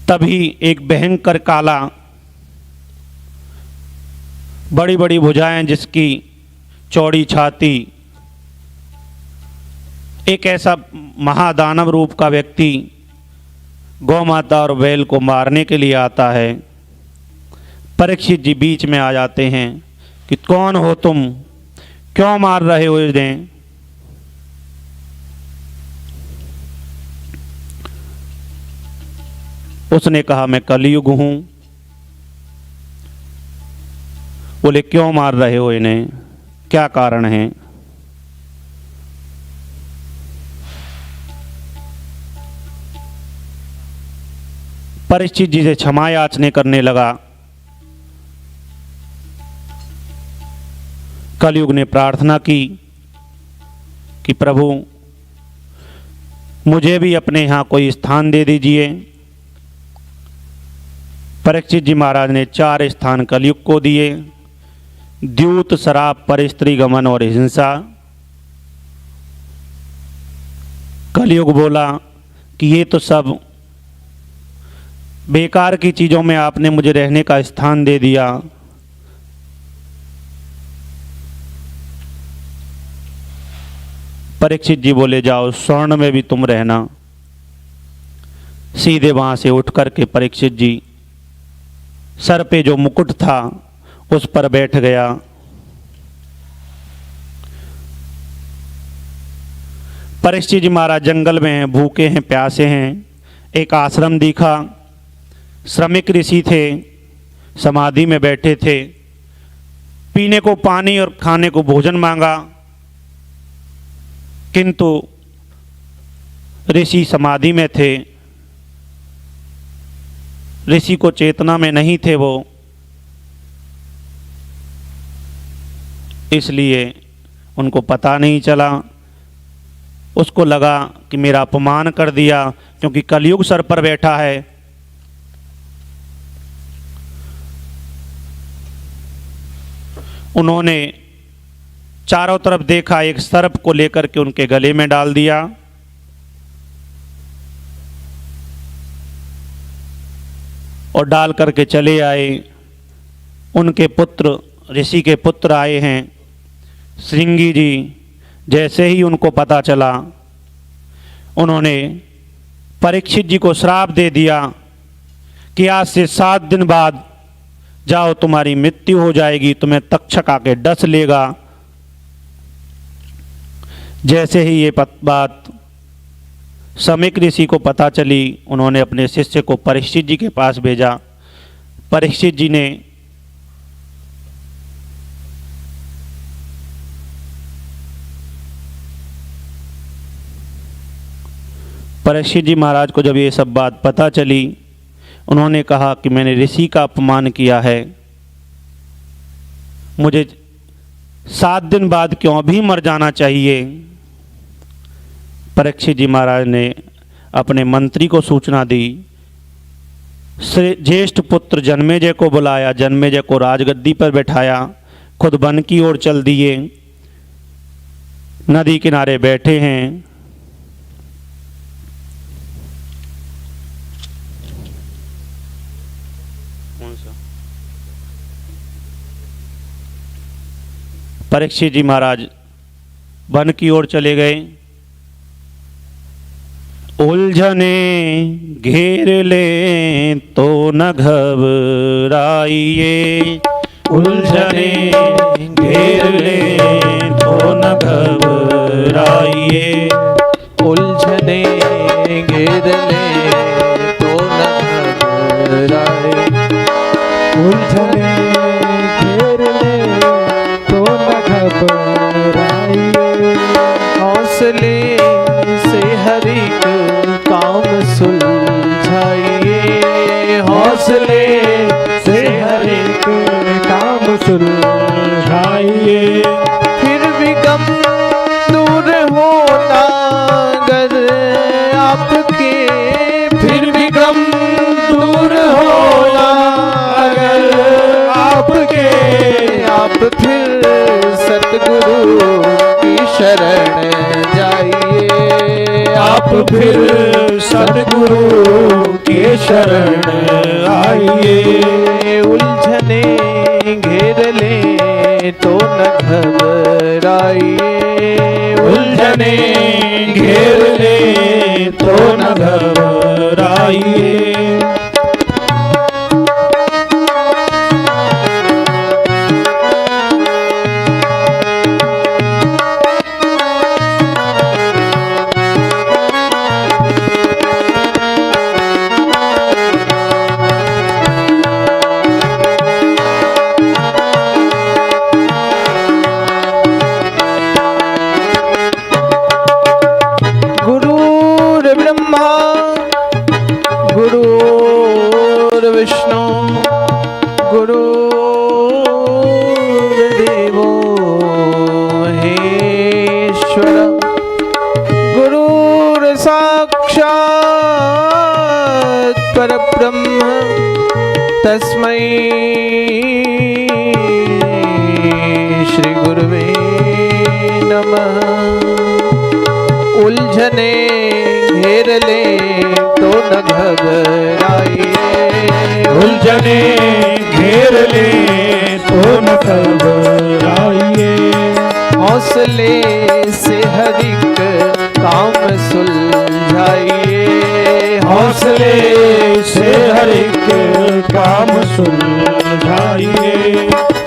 तभी एक भयंकर काला, बड़ी बड़ी भुजाएं जिसकी, चौड़ी छाती, एक ऐसा महादानव रूप का व्यक्ति गौ माता और बैल को मारने के लिए आता है। परीक्षित जी बीच में आ जाते हैं कि कौन हो तुम, क्यों मार रहे हो इन्हें। उसने कहा मैं कलयुग हूं। बोले क्यों मार रहे हो इन्हें, क्या कारण है। परीक्षित जी से क्षमा याचने करने लगा। कलयुग ने प्रार्थना की कि प्रभु मुझे भी अपने यहाँ कोई स्थान दे दीजिए। परीक्षित जी महाराज ने 4 स्थान कलयुग को दिए। द्यूत, शराब, परस्त्री गमन और हिंसा। कलयुग बोला कि ये तो सब बेकार की चीज़ों में आपने मुझे रहने का स्थान दे दिया। परीक्षित जी बोले जाओ स्वर्ण में भी तुम रहना। सीधे वहाँ से उठ कर के परीक्षित जी सर पे जो मुकुट था उस पर बैठ गया। परीक्षित जी महाराज जंगल में हैं, भूखे हैं, प्यासे हैं। एक आश्रम दिखा। श्रमिक ऋषि थे, समाधि में बैठे थे। पीने को पानी और खाने को भोजन मांगा, किंतु ऋषि समाधि में थे। ऋषि को चेतना में नहीं थे वो, इसलिए उनको पता नहीं चला। उसको लगा कि मेरा अपमान कर दिया, क्योंकि कलयुग सर पर बैठा है। उन्होंने चारों तरफ देखा, एक सर्प को लेकर के उनके गले में डाल दिया। और डाल करके चले आए। उनके पुत्र, ऋषि के पुत्र आए हैं श्रृंगी जी। जैसे ही उनको पता चला, उन्होंने परीक्षित जी को श्राप दे दिया कि आज से 7 दिन बाद जाओ, तुम्हारी मृत्यु हो जाएगी, तुम्हें तक्षक आके डस लेगा। जैसे ही ये बात समीक ऋषि को पता चली, उन्होंने अपने शिष्य को परीक्षित जी के पास भेजा। परीक्षित जी ने परीक्षित जी महाराज को जब ये सब बात पता चली, उन्होंने कहा कि मैंने ऋषि का अपमान किया है, मुझे 7 दिन बाद क्यों अभी मर जाना चाहिए। परीक्षित जी महाराज ने अपने मंत्री को सूचना दी, ज्येष्ठ पुत्र जन्मेजय को बुलाया, जन्मेजय को राजगद्दी पर बैठाया, खुद वन की ओर चल दिए। नदी किनारे बैठे हैं। परीक्षित जी महाराज वन की ओर चले गए। उलझने घेर ले तो न घबराइए, उलझने घेर ले तो न घबराइए, उलझने घेर ले तो न घबराए, उलझने घेर ले तो न घबराइए, हौसले से हर एक काम सुलझाइए, हौसले से हर एक काम सुलझाइए। फिर भी गम दूर होना अगर आपके, फिर भी गम दूर होना अगर आपके, आप फिर सतगुरु की शरण जाइए, आप फिर सद्गुरु के शरण आइए। उलझने घेर ले तो न घबराइए, उलझने घेर ले तो न घबराइए, गुरुर्ब्रह्मा गुरुर्विष्णु गुरुर्देवो महेश्वर, गुरुर्साक्षात् परब्रह्म तस्मै श्री गुरुवे नमः। उलझने घेर ले तो न घबराइए, उलझने घेर ले तो न घबराइए, हौसले से हर एक काम सुलझाइए, हौसले से हर एक काम सुलझाइए।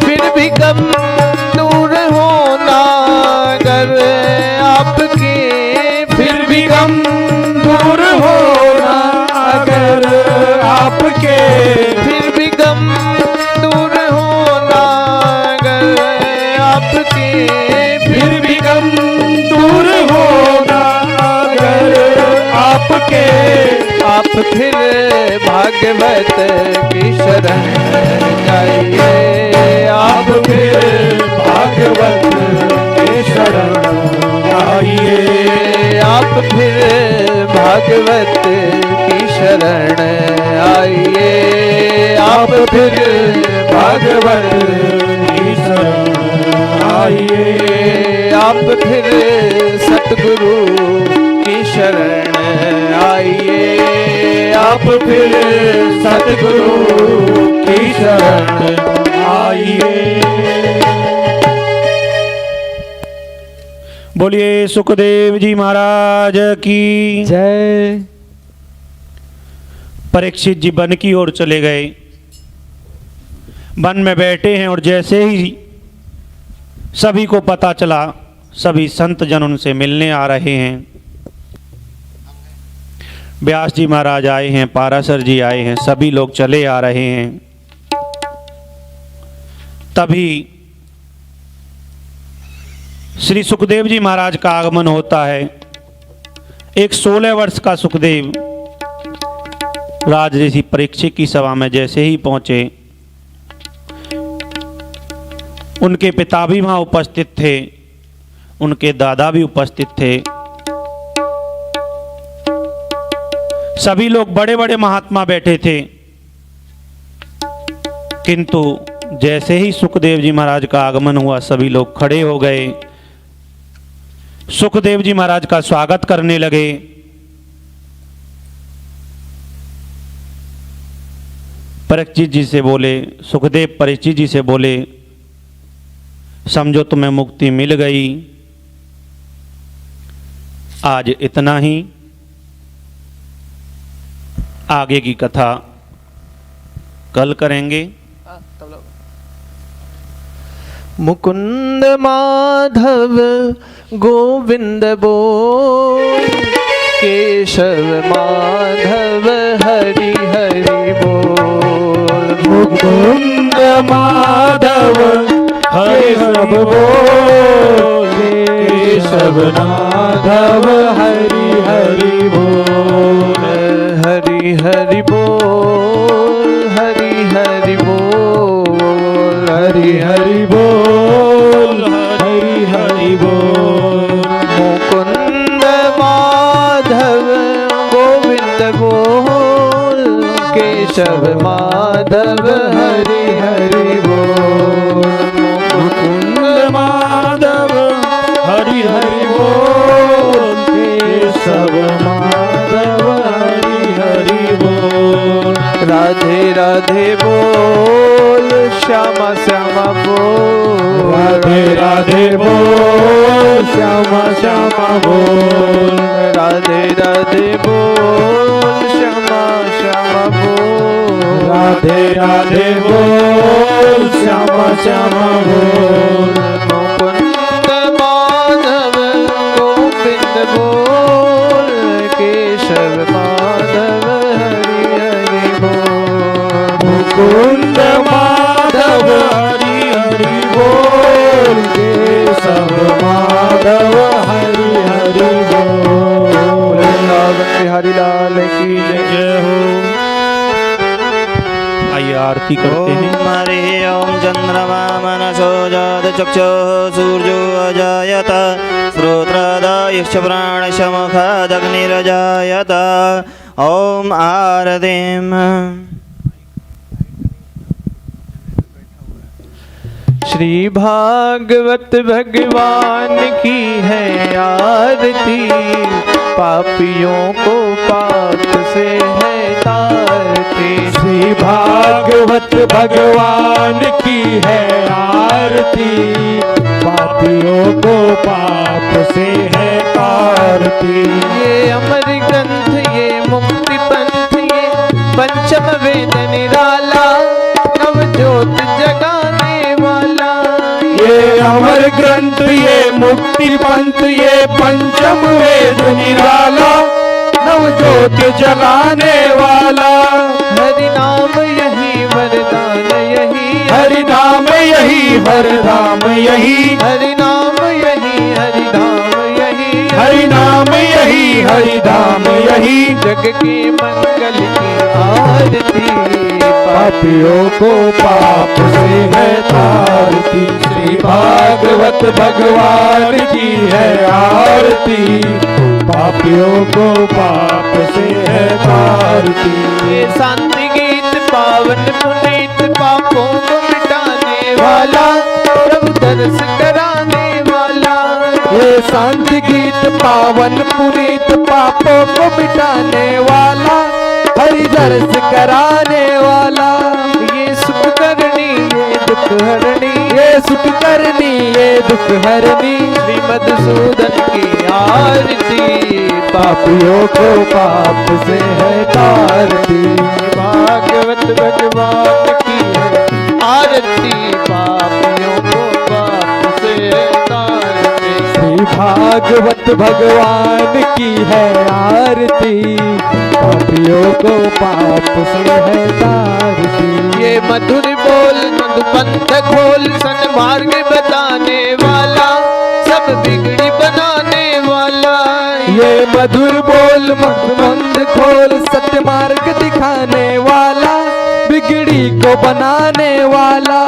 फिर भी गम दूर होना अगर आपके, फिर भी गम दूर होना अगर आपके, फिर भी गम दूर होना अगर आपके, फिर भी गम दूर होना अगर आपके, आप फिर भागवत की शरण जाइए, आप फिर भागवत के शरण आइए, आप फिर भागवत की शरण आइए, आप फिर भागवत की शरण आइए। आप फिर सतगुरु की शरण आइए। आप फिर सतगुरु की शरण आइए। बोलिए सुखदेव जी महाराज की जय। परीक्षित जी वन की ओर चले गए। वन में बैठे हैं और जैसे ही सभी को पता चला, सभी संत जन उनसे मिलने आ रहे हैं। व्यास जी महाराज आए हैं, पाराशर जी आए हैं, सभी लोग चले आ रहे हैं। तभी श्री सुखदेव जी महाराज का आगमन होता है। एक 16 वर्ष का सुखदेव राजऋषि परीक्षित की सभा में जैसे ही पहुंचे, उनके पिता भी वहां उपस्थित थे, उनके दादा भी उपस्थित थे। सभी लोग बड़े बड़े महात्मा बैठे थे, किंतु जैसे ही सुखदेव जी महाराज का आगमन हुआ, सभी लोग खड़े हो गए, सुखदेव जी महाराज का स्वागत करने लगे। परीक्षित जी से बोले, सुखदेव परीक्षित जी से बोले, समझो तुम्हें मुक्ति मिल गई, आज इतना ही, आगे की कथा कल करेंगे। मुकुंद माधव गोविंद बोल, केशव माधव हरि हरि बोल। मुकुंद माधव हरि सब बोल, केशव माधव हरि हरि बोल। हरि हरि बोल, हरि हरि बोल, हरि हरि बोल, हरि हरि बोल। मुकुंद माधव गोविंद बोल, केशव माधव हरि हरि बोल। मुकुंद माधव हरि हरि बोल, केशव माधव हरि हरि बोल। राधे राधे बोल, श्यामा श्यामा बोल। राधे राधे बोल, श्यामा श्यामा बोल। राधे राधे बोल, श्यामा श्यामा बोल। राधे राधे बोल, श्यामा श्यामा बोल। मुकुंद माधव गोविंद बोल, केशव माधव हरि हरि बोल। मुकुंद माधव हरि हरि बोल, केशव माधव हरि हरि बोल। वृंदावन बिहारी लाल की जय हो। आइए आरती करते हैं। हरि ओम चंद्रमा मनसो जात चक्षुः सूर्यो अजायत श्रोत्रदायश्च प्राणश्च मुखादग्निरजायत। ओम आरतीम्। श्री भागवत भगवान की है आरती, पापियों को पाप से है तारती। श्री भागवत भगवान की है आरती, पापियों को पाप से है तारती। ये अमर ग्रंथ, ये मुक्ति पंथ, ये पंचम वेद निराला, नव ज्योत जगाने वाला। ये अमर ग्रंथ, ये मुक्ति पंथ, ये पंचम वेद निराला, नव ज्योत जगाने वाला। हरि नाम यही वरदान यही, हरि नाम यही वरदान यही, हरि नाम यही, हरि धाम यही, हरि नाम यही, हरि धाम यही। जग के मंगल की आरती, पापियों को पाप से है तारती। श्री भागवत भगवान की है आरती, पापियों को पाप से है तारती। ये शांति गीत पावन पुनीत, पापों को मिटाने वाला, प्रभु दर्श कराने वाला। ये शांति गीत पावन पुनीत पापों को मिटाने वाला, हरि दर्श कराने वाला। ये सुख करनी ये दुख हरणी, ये सुख करनी ये दुख हरनी, श्री मधुसूदन की आरती। पापियों को पाप से है तारती। भागवत भगवान की है आरती, पापियों को पाप से तारती। श्री भागवत भगवान की है आरती, पापियों को पाप से है तारती। ये मधुर बोल मधुपंथ खोल, सन्मार्ग बताने वाला, सब बिगड़ी बनाने वाला। ये मधुर बोल मधुमंद खोल, सत्य मार्ग दिखाने वाला, बिगड़ी को बनाने वाला।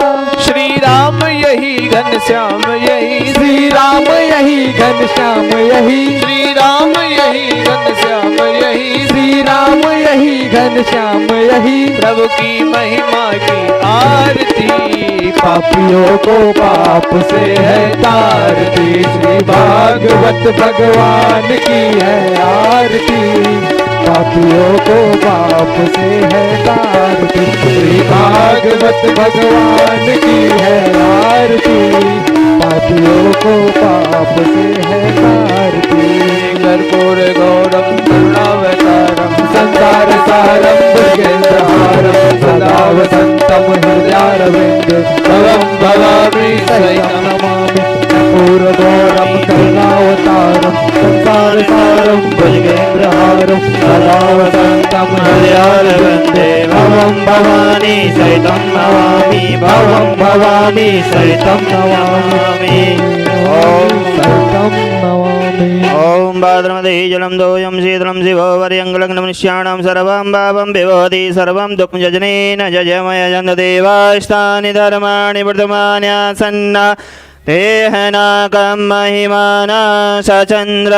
श्री राम यही घनश्याम यही, श्री राम यही घनश्याम यही, श्री राम यही घनश्याम यही, श्री राम यही घनश्याम यही। प्रभु की महिमा की आरती, पापियों को पाप से है तारती। श्री भागवत भगवान की है आरती, पापियों को पाप से है तारती। श्री भागवत भगवान की है आरती, पापियों को पाप से है तारती। कर्पूर गौरम करुणावतारम, संसार सारम भुजगेन्द्रहारम, सदा वसंतम हृदयारविंद भवं भवामि सहितं नमामि। कर्पूरगौरम करुणावतारम, संसार सारम भुजगेन्द्रहारम, सदा वसंतम हृदयारविन्दे भवं भवानी सहितं नमामि। भवं भवानी सहितं नमामि। ॐ सहितं नमामि। ॐ भाद्रमदे जलं दोयं शीतलं शिवो वर्यङ्गलग्नमनुष्याणां सर्वं भावं विभवति सर्वं दुःखं जजनेन जजमय जन्तदेवास्तानि धर्माणि वर्धमान्यासन्न तेहनाकं महिमाना स चन्द्र